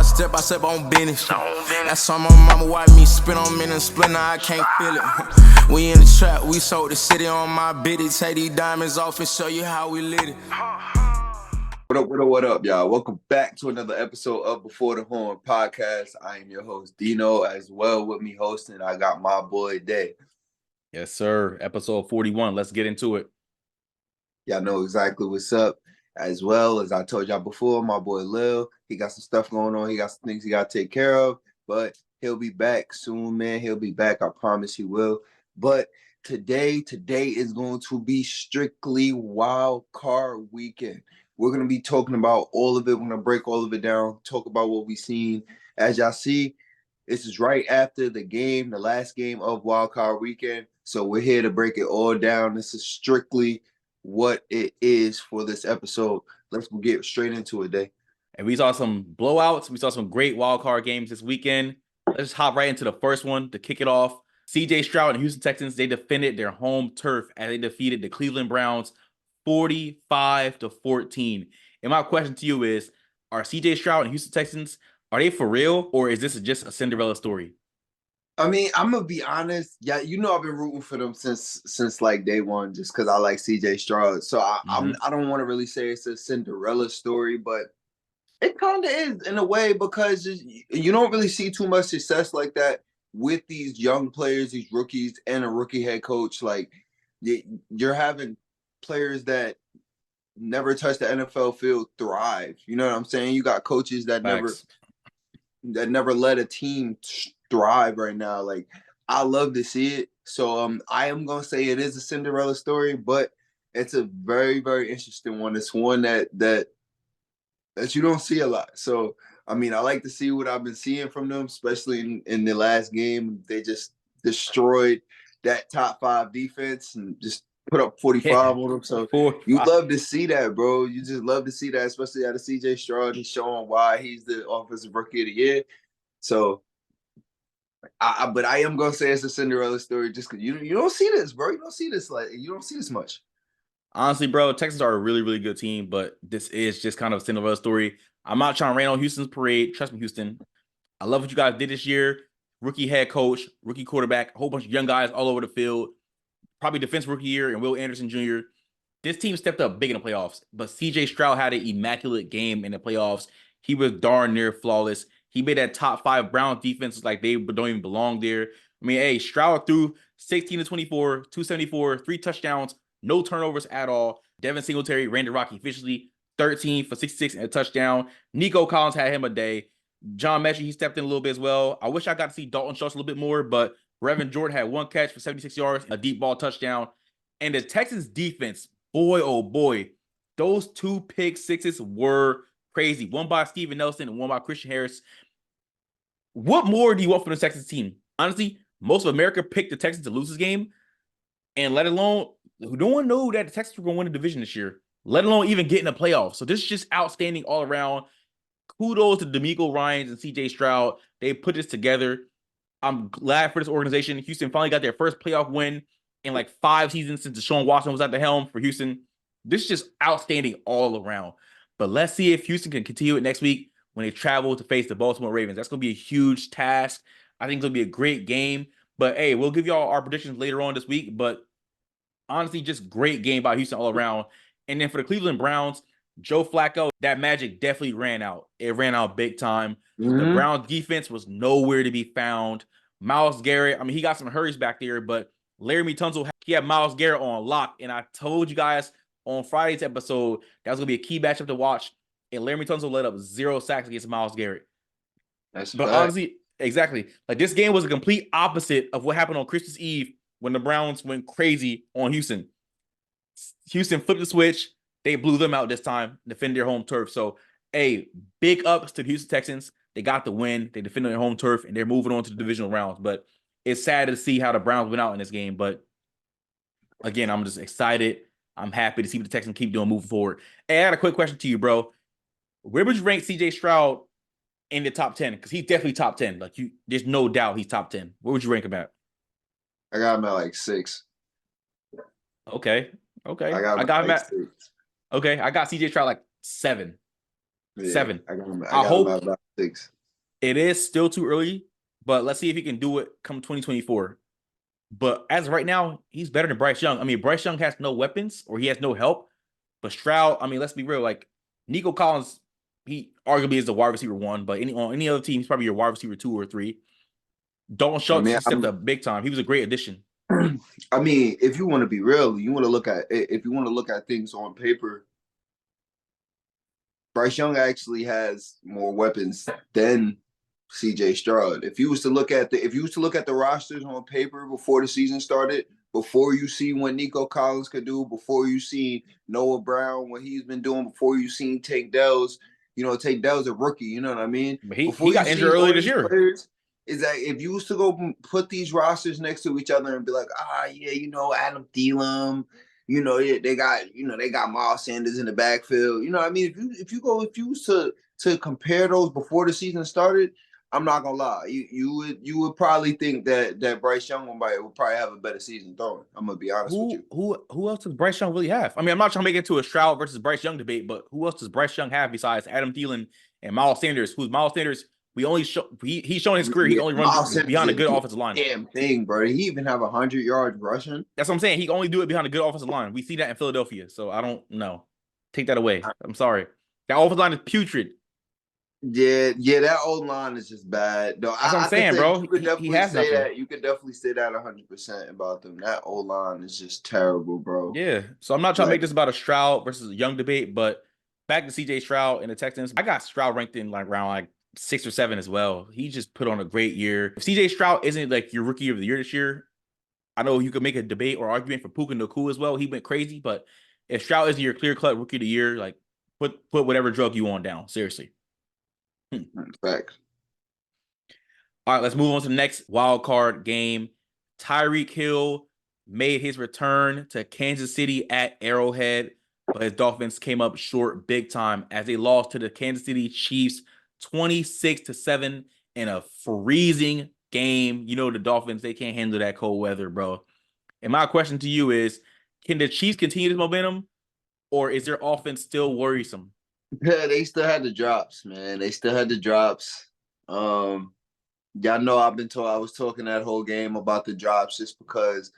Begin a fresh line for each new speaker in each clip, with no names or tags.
Step by step on business. That's on my mama, watch me spin on me and split, now I can't feel it. We in the trap, we sold the city on my biddy. Take these diamonds off and show you how we lit it.
What up, y'all? Welcome back to another episode of Before the Horn podcast. I am your host, Dino, as well with me hosting. I got my boy, Day.
Yes, sir. Episode 41. Let's get into it.
Y'all know exactly what's up. As well as I told y'all before, my boy Lil, he got some stuff going on. He got some things he got to take care of, but he'll be back soon, man. He'll be back. I promise he will. But today is going to be strictly Wildcard Weekend. We're going to be talking about all of it. We're going to break all of it down, talk about what we've seen. As y'all see, this is right after the game, the last game of Wildcard Weekend. So we're here to break it all down. This is strictly what it is for this episode. Let's get straight into it, Day.
And we saw some blowouts. We saw some great wild card games this weekend. Let's just hop right into the first one to kick it off. CJ Stroud and Houston Texans, they defended their home turf as they defeated the Cleveland Browns 45-14. And my question to you is, are CJ Stroud and Houston Texans, are they for real, or is this just a Cinderella story?
I mean, I'm gonna be honest. Yeah, you know I've been rooting for them since like day one, just because I like CJ Stroud. So I don't want to really say it's a Cinderella story, but it kind of is in a way, because you don't really see too much success like that with these young players, these rookies, and a rookie head coach. Like you're having players that never touched the NFL field thrive. You know what I'm saying? You got coaches that
Facts.
never let a team thrive right now. Like, I love to see it. So I am gonna say it is a Cinderella story, but it's a very, very interesting one. It's one that you don't see a lot. So I mean, I like to see what I've been seeing from them, especially in the last game. They just destroyed that top 5 defense and just put up 45 on them. So
45.
You love to see that, bro. You just love to see that, especially out of CJ Stroud. He's showing why he's the offensive rookie of the year. So but I am gonna say it's a Cinderella story, just because you don't see this, bro. You don't see this much.
Honestly, bro, Texans are a really, really good team, but this is just kind of a Cinderella story. I'm not trying to rain on Houston's parade. Trust me, Houston. I love what you guys did this year. Rookie head coach, rookie quarterback, a whole bunch of young guys all over the field. Probably defense rookie year and Will Anderson Jr. This team stepped up big in the playoffs, but CJ Stroud had an immaculate game in the playoffs. He was darn near flawless. He made that top 5 Browns defense like they don't even belong there. I mean, hey, Stroud threw 16-24, 274, 3 touchdowns, no turnovers at all. Devin Singletary ran the rock efficiently, 13 for 66 and a touchdown. Nico Collins had him a day. John Mechie, he stepped in a little bit as well. I wish I got to see Dalton Schultz a little bit more, but Brevin Jordan had 1 catch for 76 yards, a deep ball touchdown. And the Texans defense, boy, oh boy, those 2 pick sixes were crazy. One by Steven Nelson and one by Christian Harris. What more do you want from the Texans team? Honestly, most of America picked the Texans to lose this game, and let alone, no one knew that the Texans were going to win the division this year, let alone even get in the playoffs. So this is just outstanding all around. Kudos to DeMeco Ryans and CJ Stroud. They put this together. I'm glad for this organization. Houston finally got their first playoff win in like 5 seasons since Deshaun Watson was at the helm for Houston. This is just outstanding all around. But let's see if Houston can continue it next week when they travel to face the Baltimore Ravens. That's going to be a huge task. I think it's going to be a great game. But, hey, we'll give y'all our predictions later on this week. But, honestly, just great game by Houston all around. And then for the Cleveland Browns, Joe Flacco, that magic definitely ran out. It ran out big time. The Browns defense was nowhere to be found. Myles Garrett, I mean, he got some hurries back there, but Laramie Tunsil, he had Myles Garrett on lock. And I told you guys on Friday's episode that was going to be a key matchup to watch. And Laramie Tunsil let up 0 sacks against Myles Garrett. But honestly, exactly. Like, this game was a complete opposite of what happened on Christmas Eve when the Browns went crazy on Houston. Houston flipped the switch. They blew them out this time, defend their home turf. So, hey, big ups to the Houston Texans. They got the win. They defended their home turf, and they're moving on to the divisional rounds. But it's sad to see how the Browns went out in this game. But, again, I'm just excited. I'm happy to see what the Texans keep doing moving forward. Hey, I got a quick question to you, bro. Where would you rank CJ Stroud in the top 10? Because he's definitely top 10. Like, there's no doubt he's top 10. Where would you rank him at?
I got him at like 6.
Okay.
I got him at 6.
Okay, I got CJ Stroud like 7.
Yeah,
7.
I got him
I hope
at about 6.
It is still too early, but let's see if he can do it come 2024. But as of right now, he's better than Bryce Young. I mean, Bryce Young has no weapons or he has no help. But Stroud, I mean, let's be real. Like Nico Collins, he arguably is the wide receiver 1, but on any other team, he's probably your wide receiver 2 or 3. Dalton
I
Schultz,
mean,
he stepped up big time. He was a great addition.
I mean, if you want to be real, you want to look at things on paper. Bryce Young actually has more weapons than CJ Stroud. If you was to look at the rosters on paper before the season started, before you see what Nico Collins could do, before you see Noah Brown, what he's been doing, before you seen Tank Dell's, Tank Dell's a rookie, you know what I mean?
But he
Before
got
you
injured
see
earlier
all
this
these
year.
players, is that if you was to go put these rosters next to each other and be like, yeah, Adam Thielen, they got Miles Sanders in the backfield. You know what I mean? If you was to compare those before the season started, I'm not gonna lie. You would probably think that Bryce Young would probably have a better season throwing. I'm gonna be honest with you.
Who else does Bryce Young really have? I mean, I'm not trying to make it into a Stroud versus Bryce Young debate, but who else does Bryce Young have besides Adam Thielen and Miles Sanders? Who's Miles Sanders? He's shown his career. He only runs behind a good offensive line.
Damn thing, bro. He even have 100 yards rushing.
That's what I'm saying. He can only do it behind a good offensive line. We see that in Philadelphia, so I don't know. Take that away. I'm sorry. That offensive line is putrid.
Yeah, that old line is just bad. No,
That's what I'm saying, bro.
You could definitely
he has
say
nothing.
that. You could definitely say that 100% about them. That old line is just terrible, bro.
Yeah. So I'm not trying to make this about a Stroud versus a Young debate, but back to CJ Stroud and the Texans. I got Stroud ranked in around 6 or 7 as well. He just put on a great year. If CJ Stroud isn't your rookie of the year this year, I know you could make a debate or argument for Puka Nacua as well. He went crazy, but if Stroud isn't your clear-cut rookie of the year, put whatever drug you want down. Seriously.
Facts.
All right, let's move on to the next wild card game. Tyreek Hill made his return to Kansas City at Arrowhead, but his Dolphins came up short big time as they lost to the Kansas City Chiefs 26-7 in a freezing game. The Dolphins, they can't handle that cold weather, bro. And my question to you is, can the Chiefs continue this momentum, or is their offense still worrisome?
Yeah, they still had the drops, man. They still had the drops. Y'all know I was talking that whole game about the drops just because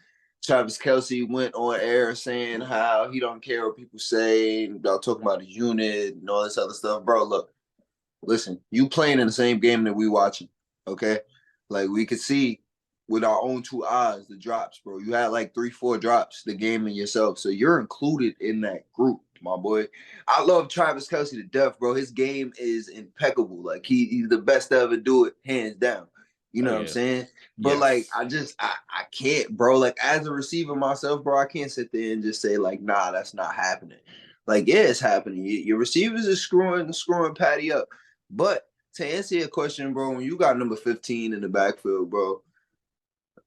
Travis Kelce went on air saying how he don't care what people say. Y'all talking about his unit and all this other stuff. Bro, look, listen, you playing in the same game that we watching, okay? We could see with our own 2 eyes the drops, bro. You had 3-4 drops the game in yourself. So you're included in that group, my boy. I love Travis Kelce to death, bro. His game is impeccable. He's the best to ever do it, hands down. You know what I'm saying? But
Yes.
I can't, bro. As a receiver myself, bro, I can't sit there and just say nah, that's not happening. Yeah, it's happening. Your receivers are screwing Patty up. But to answer your question, bro, when you got number 15 in the backfield, bro,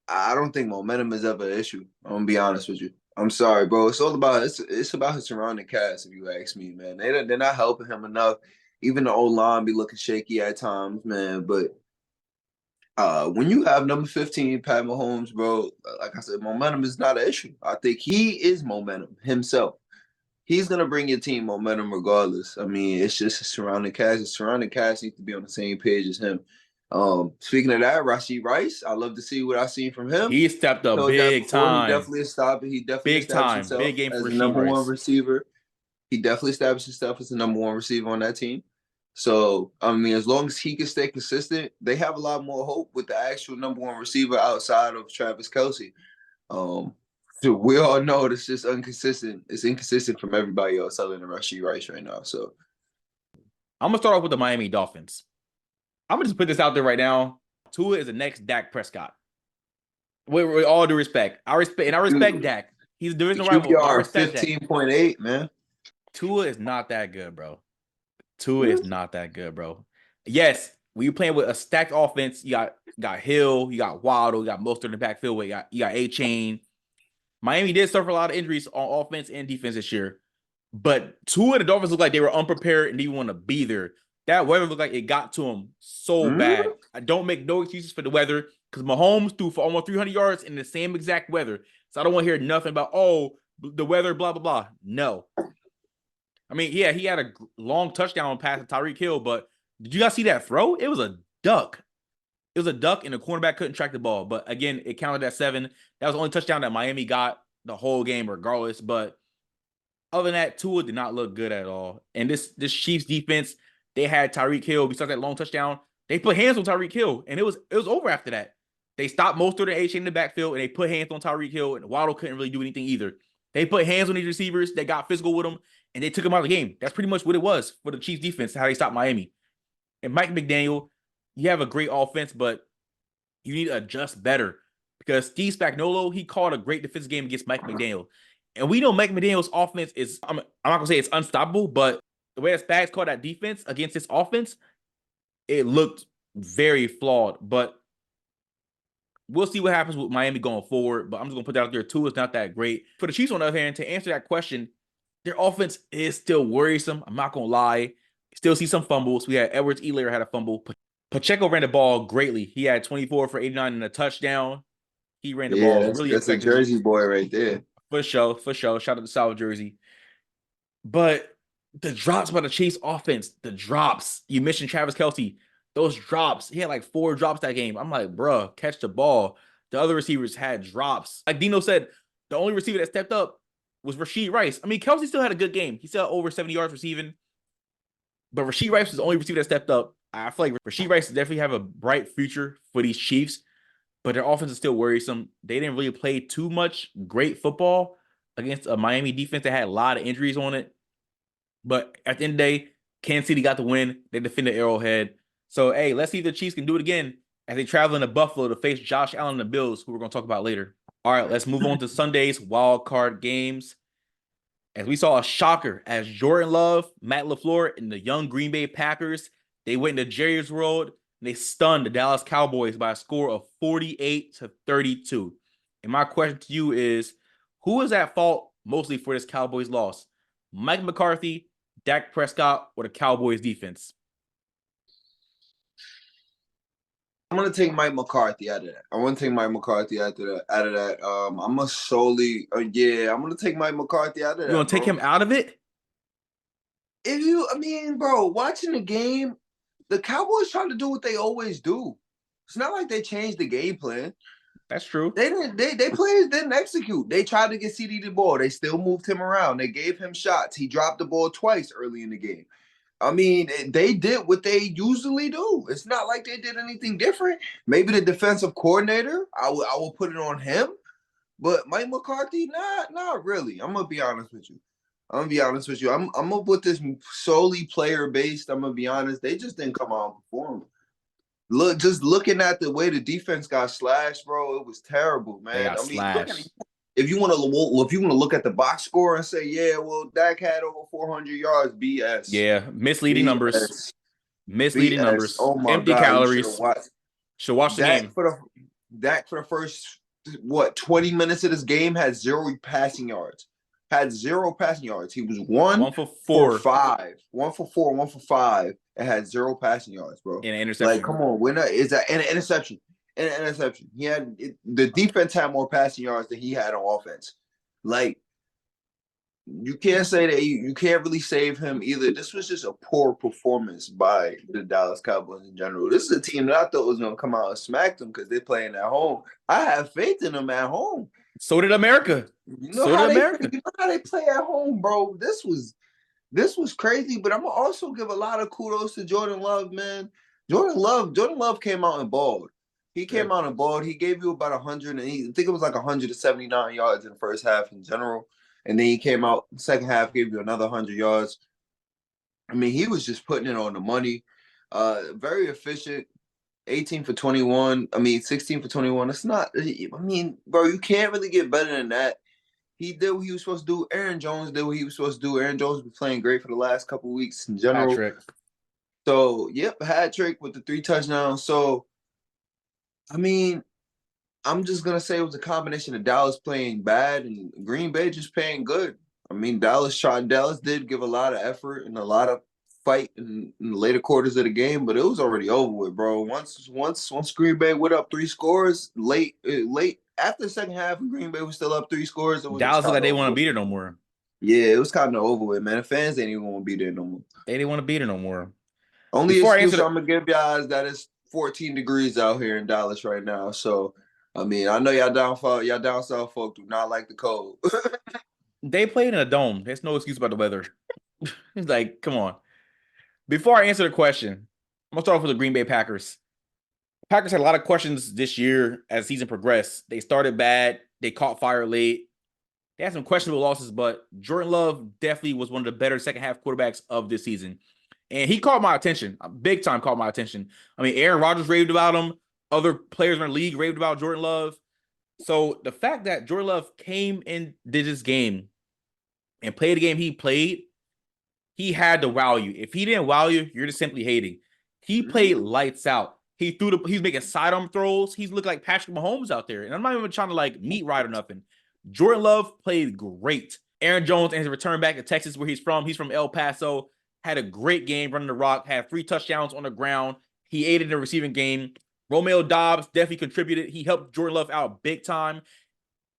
I don't think momentum is ever an issue. I'm gonna be honest with you. I'm sorry, bro. It's about his surrounding cast, if you ask me, man. They're not helping him enough. Even the O-line be looking shaky at times, man. But when you have number 15, Pat Mahomes, bro, like I said, momentum is not an issue. I think he is momentum himself. He's gonna bring your team momentum regardless. I mean, it's just his surrounding cast. His surrounding cast needs to be on the same page as him. Speaking of that, Rashid Rice, I love to see what I seen from him.
He stepped up big time.
He definitely established himself
Big game
as
for
the number
Rashid
1
Rice.
receiver. He definitely established himself as the number 1 receiver on that team. So, I mean, as long as he can stay consistent, they have a lot more hope with the actual number 1 receiver outside of Travis Kelce. So we all know it's just inconsistent. It's inconsistent from everybody else other than Rashid Rice right now. So
I'm gonna start off with the Miami Dolphins. I'm gonna just put this out there right now. Tua is the next Dak Prescott. With all due respect, I respect Dak. He's a division rival. I respect
15.8, man.
Tua is not that good, bro. Tua is not that good, bro. Yes, when you're playing with a stacked offense, you got Hill, you got Waddle, you got Mostert in the backfield, you got A-Chain. Miami did suffer a lot of injuries on offense and defense this year. But Tua and the Dolphins look like they were unprepared and didn't want to be there. That weather looked like it got to them so bad. I don't make no excuses for the weather because Mahomes threw for almost 300 yards in the same exact weather. So I don't want to hear nothing about, the weather, blah, blah, blah. No. I mean, yeah, he had a long touchdown pass to Tyreek Hill, but did you guys see that throw? It was a duck. It was a duck, and the cornerback couldn't track the ball. But again, it counted at 7. That was the only touchdown that Miami got the whole game, regardless. But other than that, Tua did not look good at all. And this Chiefs defense, they had Tyreek Hill. Besides that long touchdown, they put hands on Tyreek Hill, and it was over after that. They stopped most of the A chain in the backfield, and they put hands on Tyreek Hill, and Waddle couldn't really do anything either. They put hands on these receivers. They got physical with them, and they took them out of the game. That's pretty much what it was for the Chiefs defense, how they stopped Miami. And Mike McDaniel, you have a great offense, but you need to adjust better because Steve Spagnuolo, he called a great defensive game against Mike McDaniel. And we know Mike McDaniel's offense is, I'm not going to say it's unstoppable, but the way that Spags called that defense against this offense, it looked very flawed. But we'll see what happens with Miami going forward. But I'm just going to put that out there. Tua is not that great. For the Chiefs, on the other hand, to answer that question, their offense is still worrisome. I'm not going to lie. Still see some fumbles. We had Edwards-Helaire had a fumble. Pacheco ran the ball greatly. He had 24 for 89 and a touchdown. He ran the ball really
that's a Jersey boy right there.
For sure. Shout out to South Jersey. But the drops by the Chiefs offense, the drops. You mentioned Travis Kelce. Those drops. He had like 4 drops that game. I'm like, bruh, catch the ball. The other receivers had drops. Like Dino said, the only receiver that stepped up was Rashee Rice. I mean, Kelce still had a good game. He still had over 70 yards receiving. But Rashee Rice was the only receiver that stepped up. I feel like Rashee Rice definitely have a bright future for these Chiefs, but their offense is still worrisome. They didn't really play too much great football against a Miami defense that had a lot of injuries on it. But at the end of the day, Kansas City got the win. They defended Arrowhead. So, hey, let's see if the Chiefs can do it again as they travel into Buffalo to face Josh Allen and the Bills, who we're going to talk about later. All right, let's move on to Sunday's wild card games. As we saw a shocker as Jordan Love, Matt LaFleur, and the young Green Bay Packers, they went into Jerry's World and they stunned the Dallas Cowboys by a score of 48-32. And my question to you is, who is at fault mostly for this Cowboys loss? Mike McCarthy, Dak Prescott, or the Cowboys defense?
I'm gonna take Mike McCarthy out of that. I'm gonna take Mike McCarthy out of that. I'm gonna solely, I'm gonna take Mike McCarthy out of that.
You gonna take him out of it?
Bro, watching the game, the Cowboys trying to do what they always do. It's not like they changed the game plan.
That's true.
They players didn't execute. They tried to get CD the ball. They still moved him around. They gave him shots. He dropped the ball twice early in the game. I mean, they did what they usually do. It's not like they did anything different. Maybe the defensive coordinator, I will put it on him. But Mike McCarthy, not really. I'm gonna be honest with you. I'm gonna put this solely player based. I'm gonna be honest. They just didn't come out and perform. Looking at the way the defense got slashed, bro, it was terrible, man.
They got slashed.
If you want to look at the box score and say, yeah, well, Dak had over 400 yards, BS.
Yeah, misleading numbers. Misleading numbers.
Oh my
Empty
God,
calories. Should watch the game.
Dak for the first 20 minutes of this game had 0 passing yards. He was 1 for 4, 5. 1 for 4, 1 for 5. It had 0 passing yards, bro.
And an interception.
Like, come on, is that an interception? And an interception. The defense had more passing yards than he had on offense. Like, you can't say that you can't really save him either. This was just a poor performance by the Dallas Cowboys in general. This is a team that I thought was going to come out and smack them because they're playing at home. I have faith in them at home.
So did America.
You know how they play at home, bro. This was crazy, but I'm gonna also give a lot of kudos to Jordan Love, man. Jordan Love came out and balled. He came out and balled. He gave you about 100, and I think it was like 179 yards in the first half in general. And then he came out the second half, gave you another 100 yards. I mean, he was just putting it on the money. Very efficient. 18 for 21. 16 for 21. It's not, bro, you can't really get better than that. He did what he was supposed to do. Aaron Jones did what he was supposed to do. Aaron Jones has been playing great for the last couple of weeks in general.
Hat-trick.
So, hat trick with the 3 touchdowns. So, I'm just going to say it was a combination of Dallas playing bad and Green Bay just playing good. Dallas did give a lot of effort and a lot of fight in the later quarters of the game, but it was already over with, bro. Once Green Bay went up 3 scores late after the second half, and Green Bay was still up 3 scores.
Dallas looked like they want to beat it no more.
Yeah, it was kind of over with, man. The fans didn't even want to be there no more.
They didn't want to beat it no more.
Only excuse I'm gonna give y'all is that it's 14 degrees out here in Dallas right now. So, I mean, I know y'all down south folk do not like the cold.
They played in a dome. There's no excuse about the weather. It's like, come on. Before I answer the question, I'm gonna start off with the Green Bay Packers. Packers had a lot of questions this year as the season progressed. They started bad. They caught fire late. They had some questionable losses, but Jordan Love definitely was one of the better second half quarterbacks of this season. And he caught my attention. Big time caught my attention. I mean, Aaron Rodgers raved about him. Other players in the league raved about Jordan Love. So the fact that Jordan Love came and did this game and played the game he played, he had to wow you. If he didn't wow you, you're just simply hating. He played lights out. He's making sidearm throws. He's looking like Patrick Mahomes out there. And I'm not even trying to like meat ride or nothing. Jordan Love played great. Aaron Jones and his return back to Texas, where he's from El Paso, had a great game running the rock, had 3 touchdowns on the ground. He aided in the receiving game. Romeo Doubs definitely contributed. He helped Jordan Love out big time.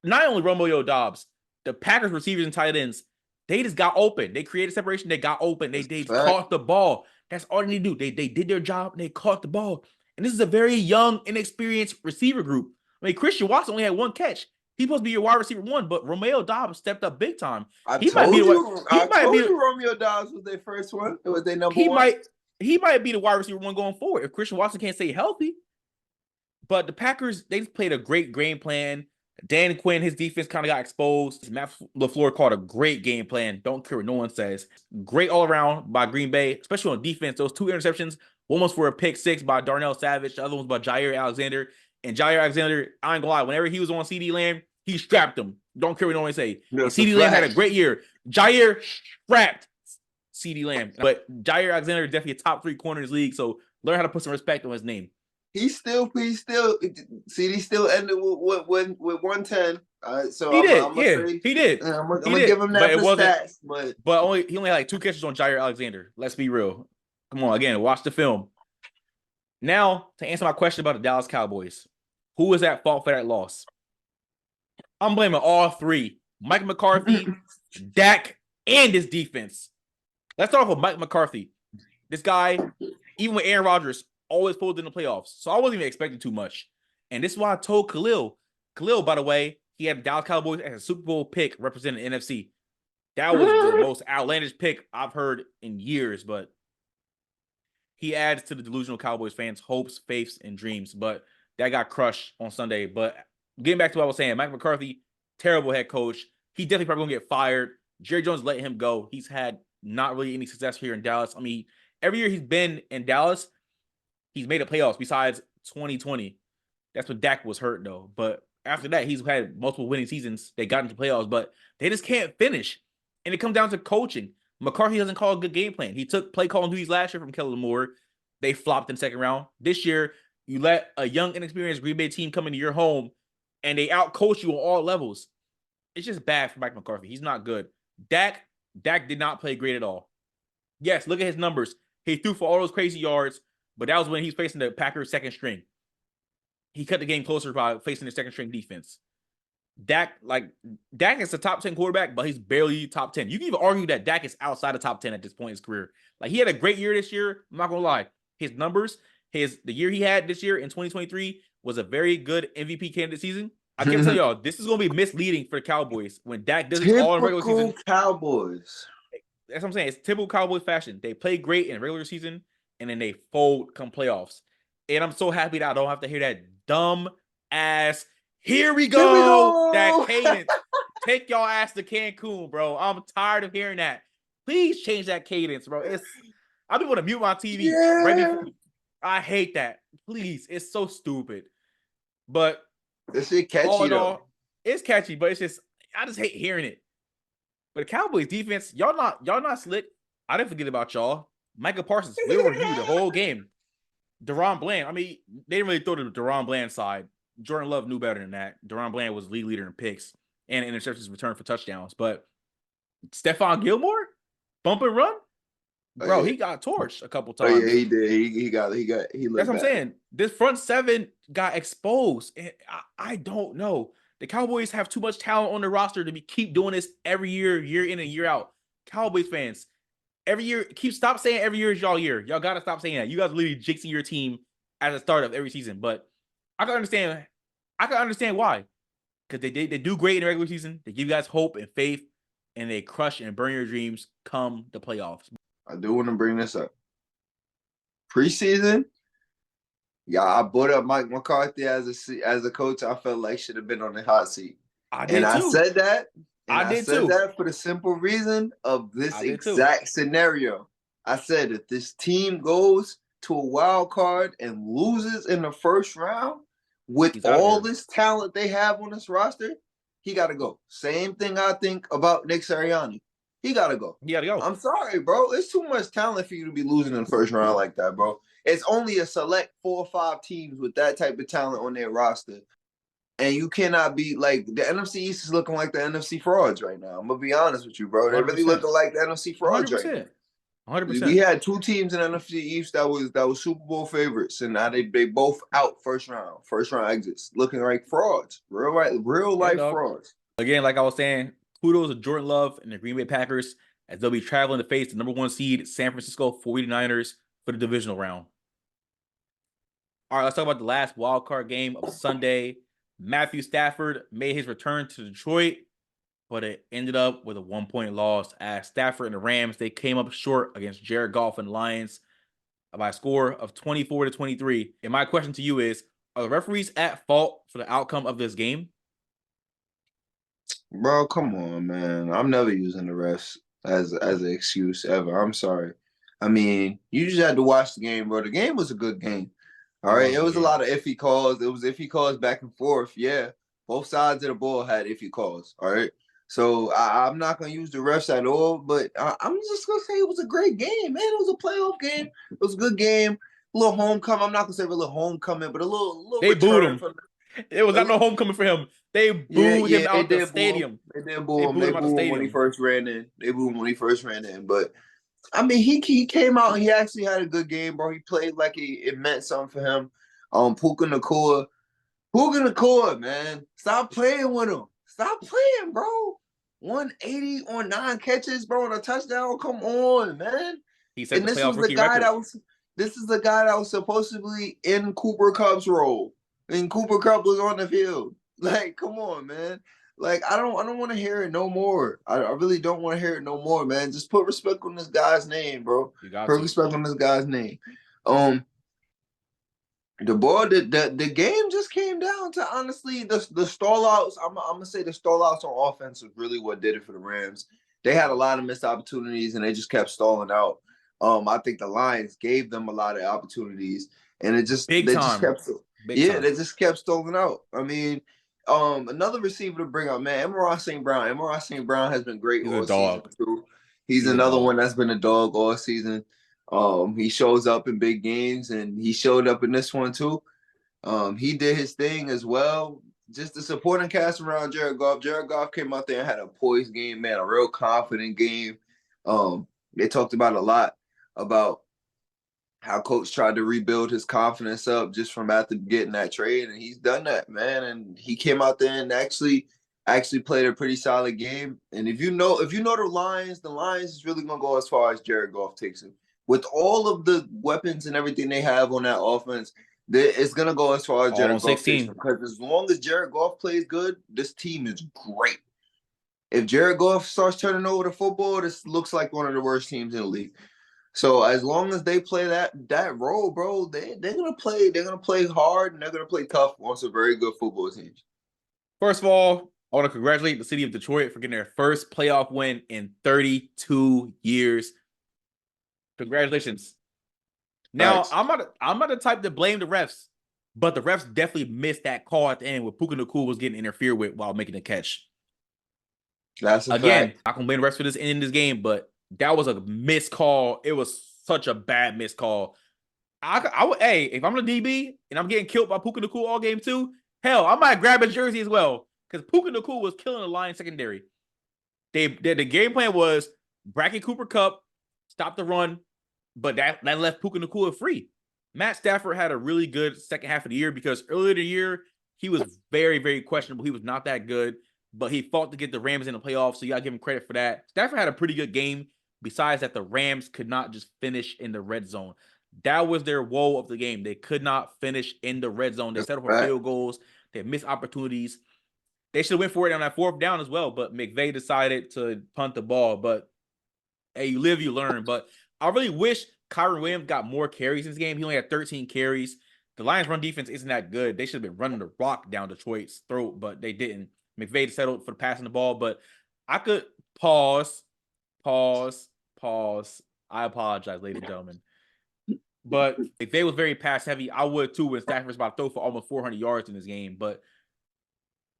Not only Romeo Doubs, the Packers receivers and tight ends, they just got open. They created separation. They got open. They caught the ball. That's all they need to do. They did their job and they caught the ball. And this is a very young, inexperienced receiver group. I mean, Christian Watson only had 1 catch. He's supposed to be your wide receiver 1, but Romeo Doubs stepped up big time.
I told you Romeo Doubs was their first one. It was their number 1.
He might be the wide receiver 1 going forward if Christian Watson can't stay healthy. But the Packers, they just played a great game plan. Dan Quinn, his defense kind of got exposed. Matt LaFleur called a great game plan. Don't care what no one says. Great all around by Green Bay, especially on defense. Those 2 interceptions, one was for a pick 6 by Darnell Savage. The other one was by Jair Alexander. And Jair Alexander, I ain't gonna lie, whenever he was on CD Lamb, he strapped him. Don't care what no one say. CD Lamb had a great year. Jair strapped CD Lamb. But Jair Alexander is definitely a top 3 corner in this league, so learn how to put some respect on his name.
CD still ended with 110. So
he did.
I'm gonna give him that for stats,
but he only had like 2 catches on Jair Alexander. Let's be real. Come on, again, watch the film. Now, to answer my question about the Dallas Cowboys, who is at fault for that loss? I'm blaming all 3. Mike McCarthy, Dak, and his defense. Let's start off with Mike McCarthy. This guy, even with Aaron Rodgers, always pulled in the playoffs. So I wasn't even expecting too much. And this is why I told Khalil. Khalil, by the way, he had the Dallas Cowboys as a Super Bowl pick representing the NFC. That was the most outlandish pick I've heard in years, but he adds to the delusional Cowboys fans' hopes, faiths, and dreams. But that got crushed on Sunday. But getting back to what I was saying, Mike McCarthy, terrible head coach. He definitely probably going to get fired. Jerry Jones let him go. He's had not really any success here in Dallas. I mean, every year he's been in Dallas, he's made the playoffs besides 2020. That's when Dak was hurt, though. But after that, he's had multiple winning seasons. They got into playoffs, but they just can't finish. And it comes down to coaching. McCarthy doesn't call a good game plan. He took play calling duties last year from Kellen Moore. They flopped in the second round. This year, you let a young, inexperienced Green Bay team come into your home, and they outcoach you on all levels. It's just bad for Mike McCarthy. He's not good. Dak did not play great at all. Yes, look at his numbers. He threw for all those crazy yards, but that was when he was facing the Packers' second string. He cut the game closer by facing the second string defense. Dak is a top 10 quarterback, but he's barely top 10. You can even argue that Dak is outside the top 10 at this point in his career. Like, he had a great year this year. I'm not gonna lie. His numbers, the year he had this year in 2023 was a very good MVP candidate season. I can tell y'all, this is gonna be misleading for the Cowboys when Dak does it all in regular season.
Cowboys.
That's what I'm saying. It's typical Cowboys fashion. They play great in regular season, and then they fold come playoffs. And I'm so happy that I don't have to hear that dumb ass. Here we go. That cadence. Take y'all ass to Cancun, bro. I'm tired of hearing that. Please change that cadence, bro. I'll be able to mute my TV right before. I hate that. Please. It's so stupid. But
this shit catchy though.
It's catchy, but it's just I just hate hearing it. But the Cowboys defense, y'all not slick. I didn't forget about y'all. Michael Parsons, we were you the whole game. Deron Bland, I mean, they didn't really throw to the Deron Bland side. Jordan Love knew better than that. Deron Bland was league leader in picks and interceptions returned for touchdowns. But Stephon Gilmore, bump and run, bro, he got torched a couple times.
Oh, yeah, he did. He
That's what I'm saying. This front seven got exposed, and I don't know. The Cowboys have too much talent on the roster to keep doing this every year, year in and year out. Cowboys fans, every year, stop saying every year is y'all year. Y'all got to stop saying that. You guys are literally jinxing your team at the start of every season, but I can understand why. Because they do great in the regular season. They give you guys hope and faith, and they crush and burn your dreams come the playoffs.
I do want to bring this up. Preseason, I brought up Mike McCarthy as a coach. I felt like should have been on the hot seat.
I did too.
I said that. And
I did too.
That for the simple reason of this exact scenario. I said if this team goes to a wild card and loses in the first round with all this talent they have on this roster, he got to go. Same thing I think about Nick Sirianni. He got to go.
He got to go.
I'm sorry, bro. It's too much talent for you to be losing in the first round like that, bro. It's only a select 4 or 5 teams with that type of talent on their roster. And you cannot be like the NFC East is looking like the NFC frauds right now. I'm gonna be honest with you, bro. They're really looking like the NFC frauds 100%. Right now.
100%.
We had 2 teams in the NFC East that was Super Bowl favorites, and now they both out first round exits, looking like frauds, real life frauds.
Again, like I was saying, kudos to Jordan Love and the Green Bay Packers as they'll be traveling to face the number 1 seed San Francisco 49ers for the divisional round. All right, let's talk about the last wild card game of Sunday. Matthew Stafford made his return to Detroit, but it ended up with a 1-point loss as Stafford and the Rams, they came up short against Jared Goff and the Lions by a score of 24-23. And my question to you is, are the referees at fault for the outcome of this game?
Bro, come on, man. I'm never using the refs as an excuse ever. I'm sorry. I mean, you just had to watch the game, bro. The game was a good game. All right, it was a lot of iffy calls. It was iffy calls back and forth. Yeah, both sides of the ball had iffy calls. All right, so I'm not gonna use the refs at all. But I'm just gonna say it was a great game, man. It was a playoff game. It was a good game. A little homecoming. I'm not gonna say a little homecoming, but a little.
They booed him. It was not no homecoming for him. They booed him out the stadium.
They did boo him. They booed him when he first ran in. But I mean, he came out and he actually had a good game, bro. He played like it meant something for him. Puka Nacua, man. Stop playing with him. Stop playing, bro. 180 on 9 catches, bro, and a touchdown. Come on, man.
He said this was the guy
this is the guy that was supposedly in Cooper Kupp's role. And Cooper Kupp was on the field. Like, come on, man. Like, I don't want to hear it no more. I really don't want to hear it no more, man. Just put respect on this guy's name, bro. Put respect on this guy's name. The game just came down to, honestly, the stall-outs. I'm gonna say the stall-outs on offense was really what did it for the Rams. They had a lot of missed opportunities and they just kept stalling out. I think the Lions gave them a lot of opportunities and it just they just kept stalling out. I mean, another receiver to bring up, man, Amon-Ra St. Brown. Amon-Ra St. Brown has been great all season too. He's another one that's been a dog all season. He shows up in big games, and he showed up in this one too. He did his thing as well. Just the supporting cast around Jared Goff. Jared Goff came out there and had a poised game, man, a real confident game. They talked about a lot about how coach tried to rebuild his confidence up just from after getting that trade, and he's done that, man. And he came out there and actually played a pretty solid game. And if you know the Lions is really gonna go as far as Jared Goff takes him. With all of the weapons and everything they have on that offense, it's gonna go as far as Jared Goff takes him. Because as long as Jared Goff plays good, this team is great. If Jared Goff starts turning over the football, this looks like one of the worst teams in the league. So as long as they play that role, bro, they're gonna play hard and they're gonna play tough on some very good football teams.
First of all, I want to congratulate the city of Detroit for getting their first playoff win in 32 years. Congratulations. Now, nice. I'm not the type to blame the refs, but the refs definitely missed that call at the end where Puka Nacua was getting interfered with while making a catch.
That's a
Again,
fact.
I can blame the refs for this ending this game, but that was a missed call. It was such a bad missed call. I would, if I'm the DB and I'm getting killed by Puka Nacua all game too, hell, I might grab a jersey as well because Puka Nacua was killing the Lions secondary. The game plan was bracket Cooper Kupp, stop the run, but that left Puka Nacua free. Matt Stafford had a really good second half of the year because earlier in the year, he was very, very questionable. He was not that good, but he fought to get the Rams in the playoffs, so you got to give him credit for that. Stafford had a pretty good game, besides that the Rams could not just finish in the red zone. That was their woe of the game. They could not finish in the red zone. They settled for field goals. They missed opportunities. They should have went for it on that 4th down as well, but McVay decided to punt the ball. But hey, you live, you learn. But I really wish Kyron Williams got more carries in this game. He only had 13 carries. The Lions' run defense isn't that good. They should have been running the rock down Detroit's throat, but they didn't. McVay settled for passing the ball, but I could pause. I apologize, ladies and gentlemen. But if they was very pass heavy, I would too when Stafford's about to throw for almost 400 yards in this game. But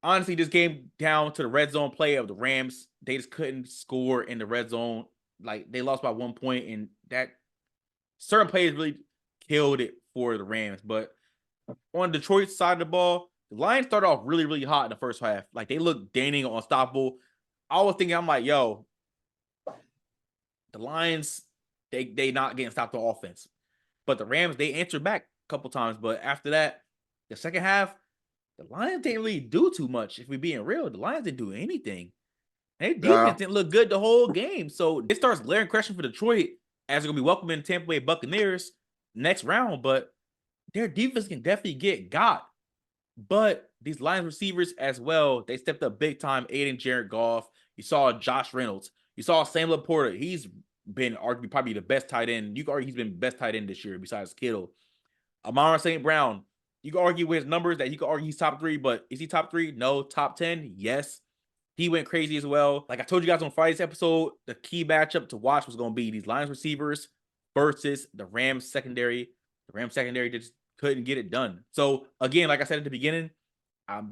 honestly, this game down to the red zone play of the Rams, they just couldn't score in the red zone. Like, they lost by 1 point, and that certain plays really killed it for the Rams. But on Detroit's side of the ball, the Lions started off really, really hot in the first half. Like, they looked dang unstoppable. I was thinking, I'm like, yo, the Lions, they not getting stopped on offense. But the Rams, they answered back a couple times. But after that, the second half, the Lions didn't really do too much. If we're being real, the Lions didn't do anything. Their defense didn't look good the whole game. So it starts layering question for Detroit as they're going to be welcoming Tampa Bay Buccaneers next round. But their defense can definitely get got. But these Lions receivers as well, they stepped up big time, aiding Jared Goff. You saw Josh Reynolds. You saw Sam Laporta. He's been arguably probably the best tight end. You can argue he's been best tight end this year besides Kittle. Amon St. Brown. You can argue with his numbers that you can argue he's top 3, but is he top 3? No. Top 10? Yes. He went crazy as well. Like I told you guys on Friday's episode, the key matchup to watch was going to be these Lions receivers versus the Rams secondary. The Rams secondary just couldn't get it done. So again, like I said at the beginning,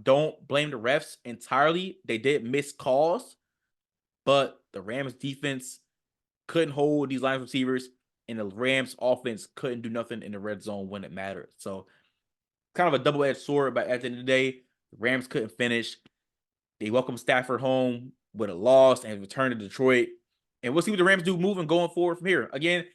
don't blame the refs entirely. They did miss calls, but the Rams defense couldn't hold these Lions receivers, and the Rams offense couldn't do nothing in the red zone when it mattered. So kind of a double-edged sword, but at the end of the day, the Rams couldn't finish. They welcomed Stafford home with a loss and returned to Detroit. And we'll see what the Rams do moving going forward from here. Again,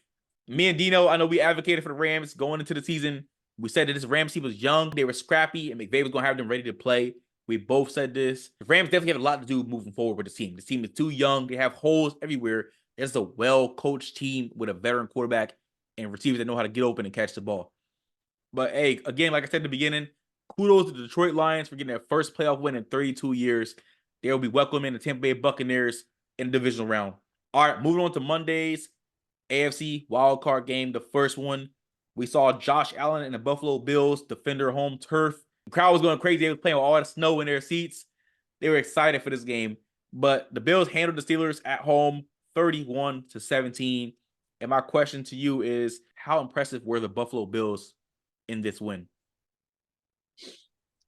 me and Dino, I know we advocated for the Rams going into the season. We said that this Rams team was young, they were scrappy, and McVay was going to have them ready to play. We both said this. The Rams definitely have a lot to do moving forward with this team. This team is too young. They have holes everywhere. It's a well-coached team with a veteran quarterback and receivers that know how to get open and catch the ball. But, hey, again, like I said in the beginning, kudos to the Detroit Lions for getting their first playoff win in 32 years. They will be welcoming the Tampa Bay Buccaneers in the divisional round. All right, moving on to Monday's AFC wildcard game, the first one. We saw Josh Allen and the Buffalo Bills defend their home turf. The crowd was going crazy. They were playing with all the snow in their seats. They were excited for this game. But the Bills handled the Steelers at home 31-17. And my question to you is, how impressive were the Buffalo Bills in this win?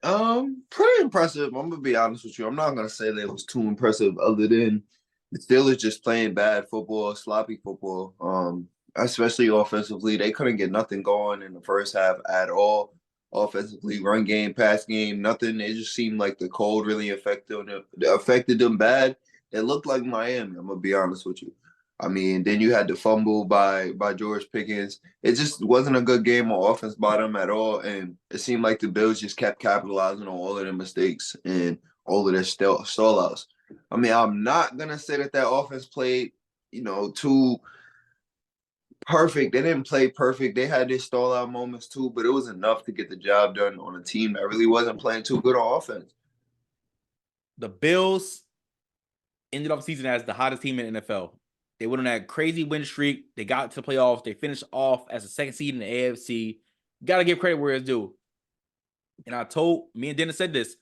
Pretty impressive. I'm gonna be honest with you. I'm not gonna say that it was too impressive, other than the Steelers just playing bad football, sloppy football. Especially offensively, they couldn't get nothing going in the first half at all. Offensively, run game, pass game, nothing. It just seemed like the cold really affected them bad. It looked like Miami. I'm gonna be honest with you. I mean, then you had the fumble by George Pickens. It just wasn't a good game on offense by them at all. And it seemed like the Bills just kept capitalizing on all of their mistakes and all of their stallouts. I mean, I'm not going to say that offense played, too perfect. They didn't play perfect. They had their stallout moments too, but it was enough to get the job done on a team that really wasn't playing too good on offense.
The Bills ended off the season as the hottest team in the NFL. They went on that crazy win streak. They got to the playoffs. They finished off as the second seed in the AFC. Got to give credit where it's due. And me and Dennis said this,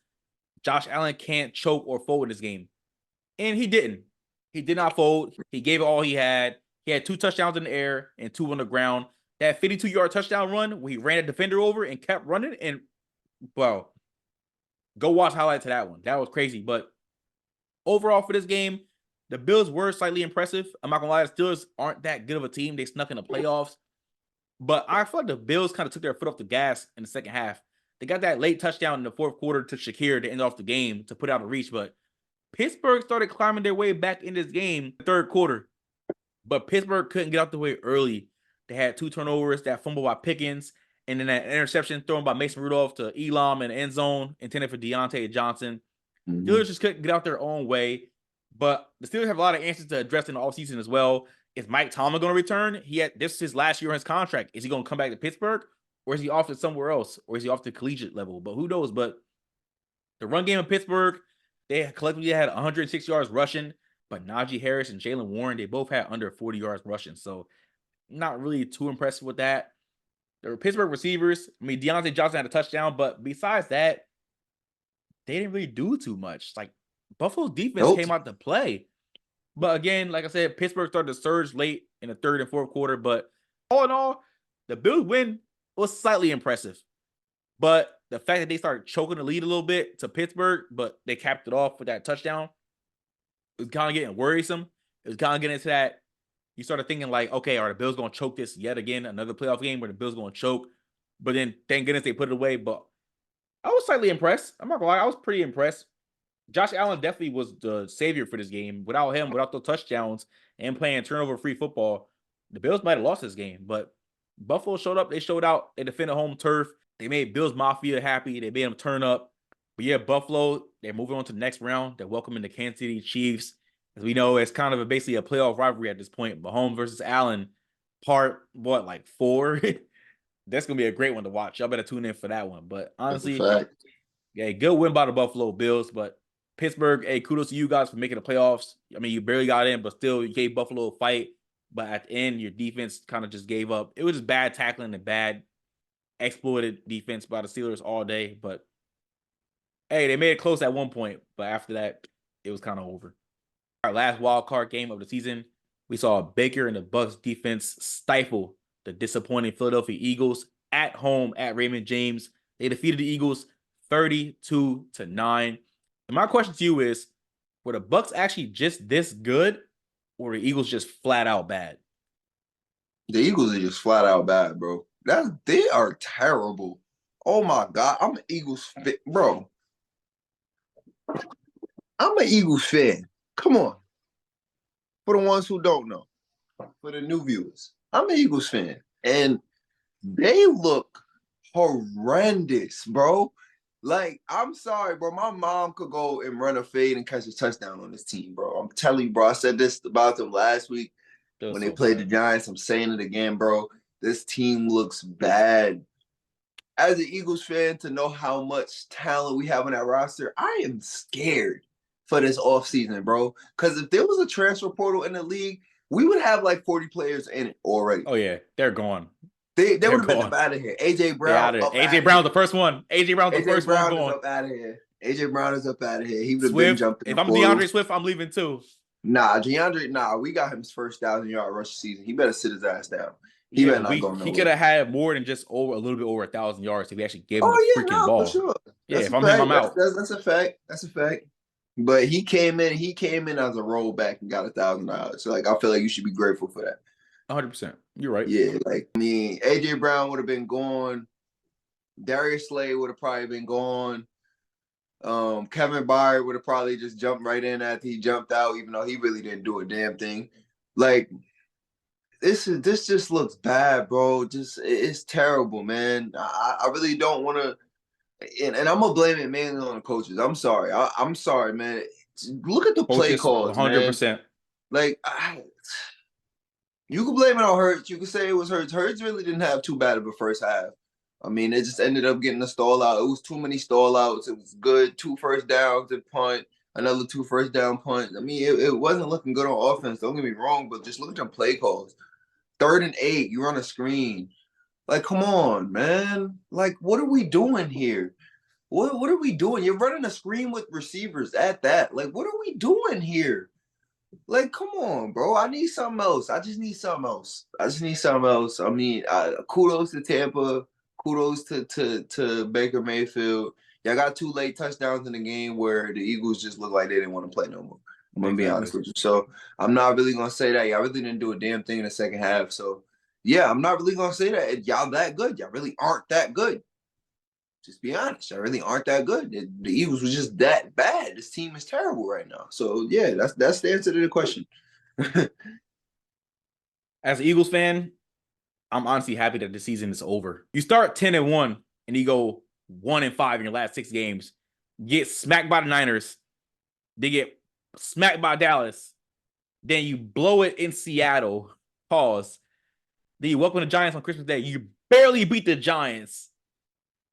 Josh Allen can't choke or fold in this game. And he didn't. He did not fold. He gave it all he had. He had 2 touchdowns in the air and 2 on the ground. That 52-yard touchdown run where he ran a defender over and kept running. And, well, go watch highlights of that one. That was crazy. But overall for this game, the Bills were slightly impressive. I'm not going to lie, the Steelers aren't that good of a team. They snuck in the playoffs. But I feel like the Bills kind of took their foot off the gas in the second half. They got that late touchdown in the fourth quarter to Shakir to end off the game to put out a reach. But Pittsburgh started climbing their way back in this game in the third quarter. But Pittsburgh couldn't get out the way early. They had 2 turnovers, that fumble by Pickens, and then that interception thrown by Mason Rudolph to Elam in the end zone, intended for Deontay Johnson. Steelers just couldn't get out their own way. But the Steelers have a lot of answers to address in the offseason as well. is Mike Tomlin going to return? This is his last year on his contract. Is he going to come back to Pittsburgh, or is he off to somewhere else, or is he off to collegiate level? But who knows? But the run game of Pittsburgh, they collectively had 106 yards rushing, but Najee Harris and Jalen Warren, they both had under 40 yards rushing. So not really too impressed with that. The Pittsburgh receivers, I mean, Deontay Johnson had a touchdown, but besides that, they didn't really do too much. Like, Buffalo's defense came out to play. But again, like I said, Pittsburgh started to surge late in the third and fourth quarter. But all in all, the Bills win was slightly impressive. But the fact that they started choking the lead a little bit to Pittsburgh, but they capped it off with that touchdown, it was kind of getting worrisome. It was kind of getting into that. You started thinking like, okay, are the Bills going to choke this yet again? Another playoff game where the Bills going to choke. But then, thank goodness they put it away. But I was slightly impressed. I'm not going to lie. I was pretty impressed. Josh Allen definitely was the savior for this game. Without him, without the touchdowns and playing turnover-free football, the Bills might have lost this game. But Buffalo showed up. They showed out. They defended home turf. They made Bills Mafia happy. They made them turn up. But yeah, Buffalo, they're moving on to the next round. They're welcoming the Kansas City Chiefs. As we know, it's kind of basically a playoff rivalry at this point. Mahomes versus Allen, part, 4? That's going to be a great one to watch. Y'all better tune in for that one. But honestly, yeah, good win by the Buffalo Bills. But Pittsburgh, hey, kudos to you guys for making the playoffs. I mean, you barely got in, but still, you gave Buffalo a fight. But at the end, your defense kind of just gave up. It was just bad tackling and bad exploited defense by the Steelers all day. But, hey, they made it close at one point. But after that, it was kind of over. Our last wild card game of the season, we saw Baker and the Bucs defense stifle the disappointing Philadelphia Eagles at home at Raymond James. They defeated the Eagles 32-9. And my question to you is, were the Bucs actually just this good, or the Eagles just flat out bad?
The Eagles are just flat out bad, bro. They are terrible. Oh my God, I'm an Eagles fan, bro. I'm an Eagles fan. Come on. For the ones who don't know, for the new viewers, I'm an Eagles fan. And they look horrendous, bro. Like, I'm sorry, bro. My mom could go and run a fade and catch a touchdown on this team, bro. I'm telling you, bro. I said this about them last week when they played the Giants. I'm saying it again, bro. This team looks bad. As an Eagles fan, to know how much talent we have on that roster, I am scared for this offseason, bro. Because if there was a transfer portal in the league, we would have like 40 players in it already.
Oh, yeah. They're gone.
They would have been up out of here. AJ Brown.
AJ Brown's the first one. AJ Brown's the first one going.
Up out of here. AJ Brown is up out of here. He would have been jumping.
If I'm DeAndre Swift, I'm leaving too.
Nah, we got him his first 1,000-yard rush season. He better sit his ass down. He better not go nowhere.
He could have had more than just a little bit over 1,000 yards if we actually gave him the freaking ball.
For sure.
Yeah, if I'm him, I'm out.
That's a fact. That's a fact. But he came in as a rollback and got $1,000. So, like, I feel like you should be grateful for that.
100%. You're right.
Yeah, like, I mean, AJ Brown would have been gone. Darius Slay would have probably been gone. Kevin Byard would have probably just jumped right in after he jumped out, even though he really didn't do a damn thing. Like, this just looks bad, bro. It's terrible, man. I really don't want to, and I'm gonna blame it mainly on the coaches. I'm sorry. I'm sorry, man. Look at the play calls, 100%. Man. Like, you can blame it on Hurts. You can say it was Hurts. Hurts really didn't have too bad of a first half. I mean, it just ended up getting a stall out. It was too many stall outs. It was good. 2 first downs and punt. Another 2 first down punts. I mean, it wasn't looking good on offense. Don't get me wrong, but just look at them play calls. 3rd and 8, you're on a screen. Like, come on, man. Like, what are we doing here? What are we doing? You're running a screen with receivers at that. Like, what are we doing here? Like, come on, bro. I need something else. I just need something else. I mean, kudos to Tampa. Kudos to Baker Mayfield. Y'all got 2 late touchdowns in the game where the Eagles just looked like they didn't want to play no more. I'm going to be honest with you. So, I'm not really going to say that. Y'all really didn't do a damn thing in the second half. So, yeah, I'm not really going to say that. Y'all that good. Y'all really aren't that good. Just be honest. Y'all really aren't that good. The Eagles was just that bad. This team is terrible right now. So, yeah, that's the answer to the question.
As an Eagles fan, I'm honestly happy that the season is over. You start 10-1 and you go 1-5 in your last 6 games. Get smacked by the Niners. They get smacked by Dallas. Then you blow it in Seattle. Pause. Then you welcome the Giants on Christmas Day. You barely beat the Giants.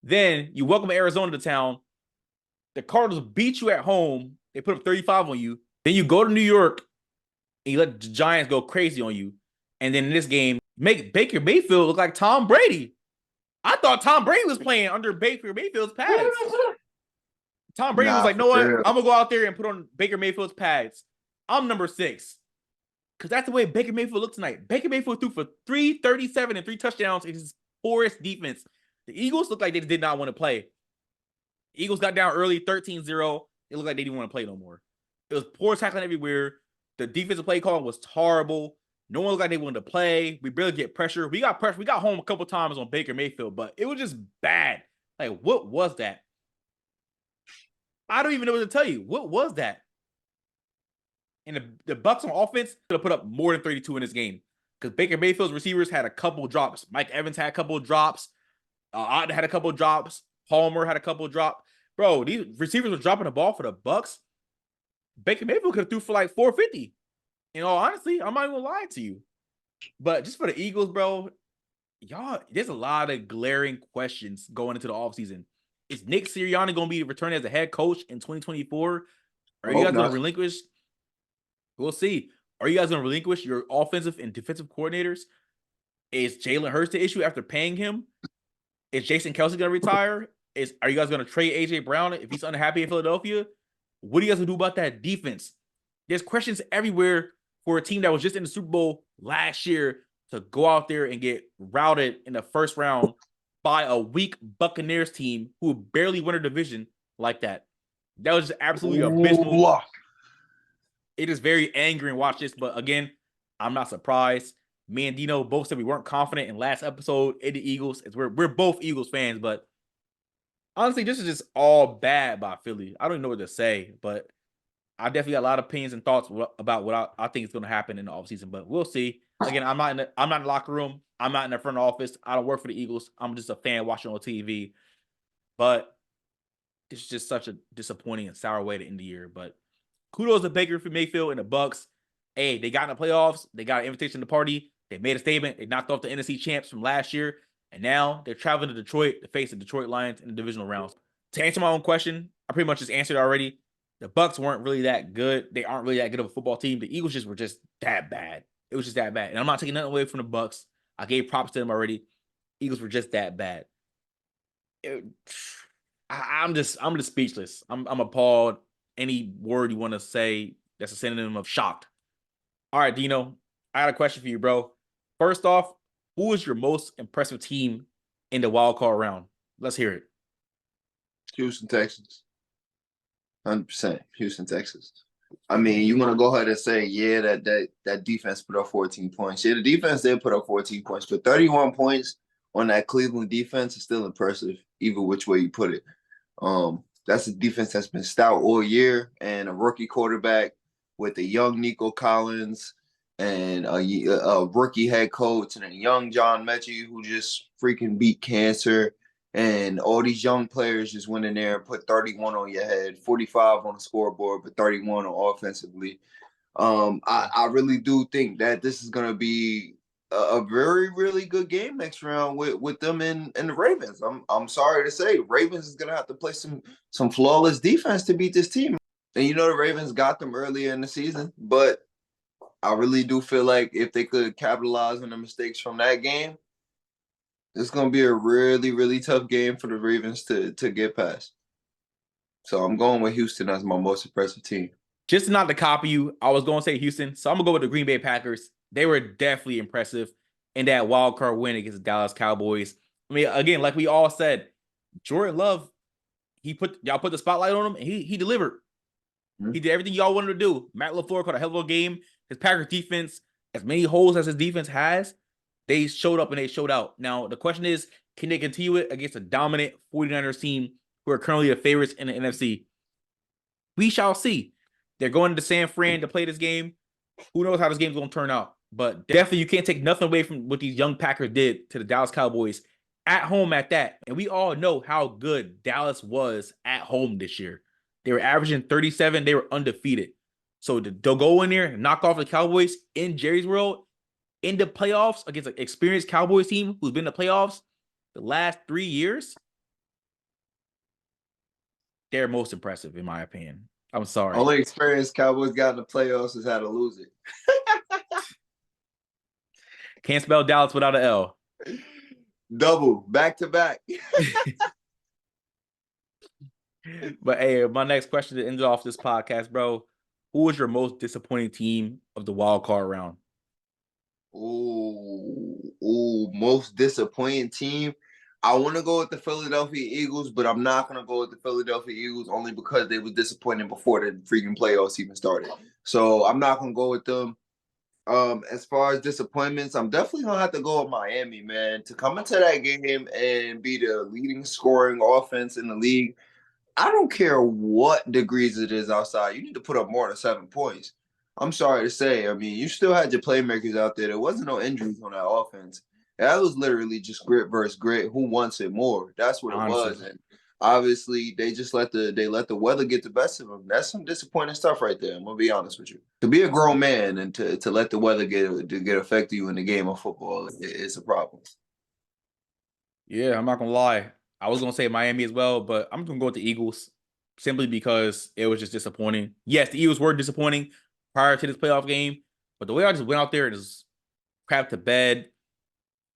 Then you welcome Arizona to town. The Cardinals beat you at home. They put up 35 on you. Then you go to New York and you let the Giants go crazy on you. And then in this game, make Baker Mayfield look like Tom Brady. I thought Tom Brady was playing under Baker Mayfield's pads. Tom Brady was like, "No what? I'm gonna go out there and put on Baker Mayfield's pads. I'm number 6." Because that's the way Baker Mayfield looked tonight. Baker Mayfield threw for 337 and 3 touchdowns in his poorest defense. The Eagles looked like they did not want to play. The Eagles got down early, 13-0. It looked like they didn't want to play no more. It was poor tackling everywhere. The defensive play call was horrible. No one looked like they wanted to play. We barely get pressure. We got pressure. We got home a couple times on Baker Mayfield, but it was just bad. Like, what was that? I don't even know what to tell you. What was that? And the Bucs on offense could have put up more than 32 in this game because Baker Mayfield's receivers had a couple drops. Mike Evans had a couple drops. Ott had a couple drops. Palmer had a couple drops. Bro, these receivers were dropping the ball for the Bucs. Baker Mayfield could have threw for like 450. In all honesty, I'm not even lying to you. But just for the Eagles, bro, y'all, there's a lot of glaring questions going into the offseason. Is Nick Sirianni going to be returning as a head coach in 2024? Are you guys going to relinquish? We'll see. Are you guys going to relinquish your offensive and defensive coordinators? Is Jalen Hurts the issue after paying him? Is Jason Kelce going to retire? Are you guys going to trade A.J. Brown if he's unhappy in Philadelphia? What are you guys going to do about that defense? There's questions everywhere for a team that was just in the Super Bowl last year to go out there and get routed in the first round by a weak Buccaneers team who barely won a division like that. That was just absolutely abysmal. It is very angry and watch this, but again, I'm not surprised. Me and Dino both said we weren't confident in last episode in the Eagles. We're both Eagles fans, but honestly, this is just all bad by Philly. I don't even know what to say, but I definitely got a lot of opinions and thoughts about what I think is going to happen in the offseason, but we'll see. Again, I'm not in the locker room. I'm not in the front office. I don't work for the Eagles. I'm just a fan watching on TV. But it's just such a disappointing and sour way to end the year. But kudos to Baker Mayfield and the Bucs. Hey, they got in the playoffs. They got an invitation to the party. They made a statement. They knocked off the NFC champs from last year. And now they're traveling to Detroit to face the Detroit Lions in the divisional rounds. To answer my own question, I pretty much just answered already. The Bucs weren't really that good. They aren't really that good of a football team. The Eagles were just that bad. It was just that bad. And I'm not taking nothing away from the Bucs. I gave props to them already. Eagles were just that bad. I'm just speechless. I'm appalled. Any word you want to say that's a synonym of shocked. All right, Dino, I got a question for you, bro. First off, who is your most impressive team in the wild card round? Let's hear it.
Houston Texans. 100%. Houston Texans. I mean, you want to go ahead and say, yeah, that defense put up 14 points. Yeah, the defense did put up 14 points, but 31 points on that Cleveland defense is still impressive, either which way you put it. That's a defense that's been stout all year, and a rookie quarterback with a young Nico Collins and a rookie head coach and a young John Mechie who just freaking beat cancer. And all these young players just went in there and put 31 on your head, 45 on the scoreboard, but 31 on offensively. I really do think that this is going to be a very, really good game next round with them and the Ravens. I'm sorry to say, Ravens is going to have to play some flawless defense to beat this team. And the Ravens got them earlier in the season, but I really do feel like if they could capitalize on the mistakes from that game, it's going to be a really, really tough game for the Ravens to get past. So I'm going with Houston as my most impressive team.
Just not to copy you, I was going to say Houston, so I'm going to go with the Green Bay Packers. They were definitely impressive in that wild card win against the Dallas Cowboys. I mean, again, like we all said, Jordan Love, y'all put the spotlight on him, and he delivered. Mm-hmm. He did everything y'all wanted to do. Matt LaFleur caught a hell of a game. His Packers defense, as many holes as his defense has, they showed up and they showed out. Now, the question is, can they continue it against a dominant 49ers team who are currently the favorites in the NFC? We shall see. They're going to San Fran to play this game. Who knows how this game's going to turn out? But definitely you can't take nothing away from what these young Packers did to the Dallas Cowboys at home at that. And we all know how good Dallas was at home this year. They were averaging 37. They were undefeated. So they'll go in there and knock off the Cowboys in Jerry's world in the playoffs against an experienced Cowboys team who's been in the playoffs the last 3 years. They're most impressive, in my opinion. I'm sorry.
Only experience Cowboys got in the playoffs is how to lose it.
Can't spell Dallas without an L.
Double, back to back.
But hey, my next question to end off this podcast, bro. Who was your most disappointing team of the wild card round?
Most disappointing team. I want to go with the Philadelphia Eagles, but I'm not going to go with the Philadelphia Eagles only because they were disappointing before the freaking playoffs even started. So I'm not going to go with them. As far as disappointments, I'm definitely going to have to go with Miami, man. To come into that game and be the leading scoring offense in the league, I don't care what degrees it is outside. You need to put up more than 7 points. I'm sorry to say. I mean, you still had your playmakers out there. There wasn't no injuries on that offense. That was literally just grit versus grit. Who wants it more? That's what it was. And obviously, they just let the weather get the best of them. That's some disappointing stuff right there. I'm gonna be honest with you. To be a grown man and to let the weather get affect you in the game of football, it's a problem.
Yeah, I'm not gonna lie. I was gonna say Miami as well, but I'm gonna go with the Eagles simply because it was just disappointing. Yes, the Eagles were disappointing prior to this playoff game, but the way I just went out there and just crap to bed,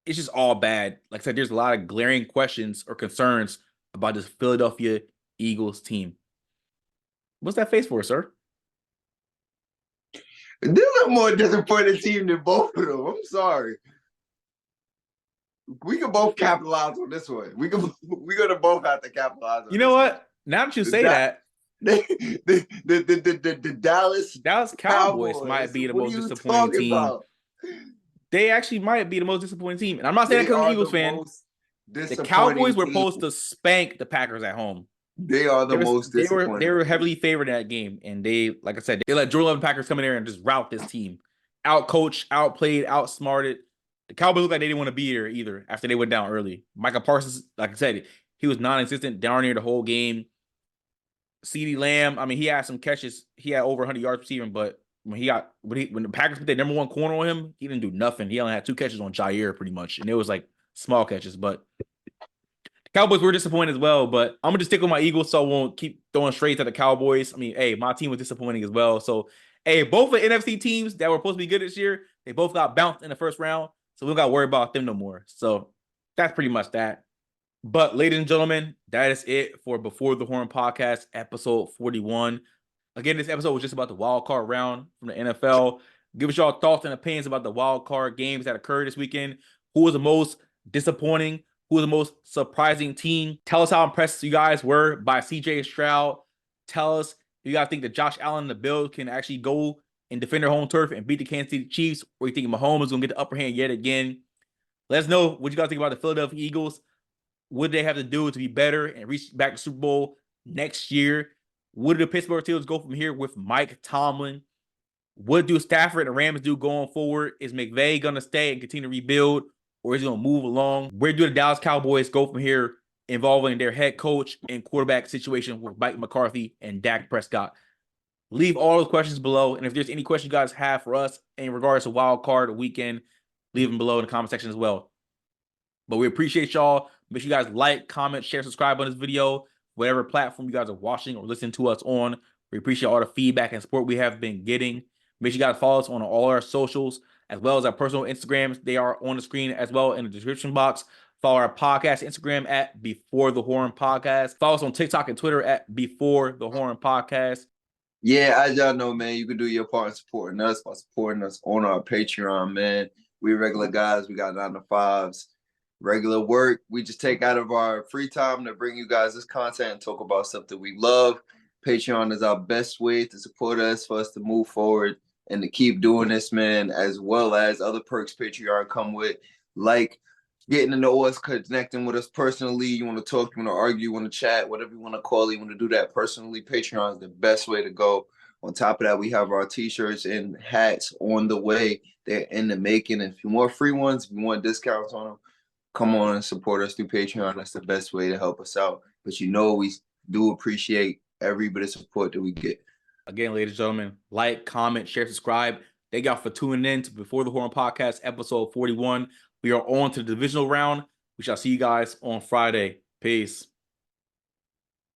it's just all bad. Like I said, there's a lot of glaring questions or concerns about this Philadelphia Eagles team. What's that face for, sir?
This is a more disappointing team than both of them. I'm sorry. We can both capitalize on this one. We're gonna both have to capitalize on
You know
this
what? Now that you say that,
the
Dallas Cowboys might be the most disappointing team.
About?
They actually might be the most disappointing team. And I'm not saying that because I'm an Eagles fan. The Cowboys were supposed to spank the Packers at home.
They are the most disappointing.
They were heavily favored in that game. And they, like I said, they let Jordan Love and Packers come in there and just rout this team. Out-coached, outplayed, outsmarted. The Cowboys looked like they didn't want to be there either after they went down early. Micah Parsons, like I said, he was non-existent down near the whole game. CeeDee Lamb, I mean, he had some catches. He had over 100 yards receiving, but when the Packers put their number one corner on him, he didn't do nothing. He only had 2 catches on Jair pretty much, and it was like small catches. But the Cowboys were disappointed as well, but I'm going to just stick with my Eagles so I won't keep throwing straight at the Cowboys. I mean, hey, my team was disappointing as well. So, hey, both the NFC teams that were supposed to be good this year, they both got bounced in the first round, so we don't got to worry about them no more. So that's pretty much that. But ladies and gentlemen, that is it for Before the Horn podcast, episode 41. Again, this episode was just about the wild card round from the NFL. Give us your thoughts and opinions about the wild card games that occurred this weekend. Who was the most disappointing? Who was the most surprising team? Tell us how impressed you guys were by CJ Stroud. Tell us if you guys think that Josh Allen and the Bills can actually go and defend their home turf and beat the Kansas City Chiefs, or you think Mahomes is going to get the upper hand yet again. Let us know what you guys think about the Philadelphia Eagles. What do they have to do to be better and reach back to Super Bowl next year? What do the Pittsburgh Steelers go from here with Mike Tomlin? What do Stafford and the Rams do going forward? Is McVay going to stay and continue to rebuild, or is he going to move along? Where do the Dallas Cowboys go from here involving their head coach and quarterback situation with Mike McCarthy and Dak Prescott? Leave all those questions below, and if there's any questions you guys have for us in regards to Wild Card Weekend, leave them below in the comment section as well. But we appreciate y'all. Make sure you guys like, comment, share, subscribe on this video, whatever platform you guys are watching or listening to us on. We appreciate all the feedback and support we have been getting. Make sure you guys follow us on all our socials, as well as our personal Instagrams. They are on the screen as well in the description box. Follow our podcast Instagram at Before the Horn Podcast. Follow us on TikTok and Twitter at Before the Horn Podcast.
Yeah, as y'all know, man, you can do your part in supporting us by supporting us on our Patreon, man. We regular guys. We got 9-to-5s. Regular work, we just take out of our free time to bring you guys this content and talk about stuff that we love. Patreon is our best way to support us, for us to move forward and to keep doing this, man, as well as other perks Patreon come with, like getting to know us, connecting with us personally. You want to talk, you want to argue, you want to chat, whatever you want to call it, you want to do that personally. Patreon is the best way to go. On top of that, we have our t-shirts and hats on the way. They're in the making. If you want free ones, if you want discounts on them, come on and support us through Patreon. That's the best way to help us out. But you know, we do appreciate every bit of support that we get.
Again, ladies and gentlemen, like, comment, share, subscribe. Thank y'all for tuning in to Before the Horn Podcast, episode 41. We are on to the divisional round. We shall see you guys on Friday. Peace.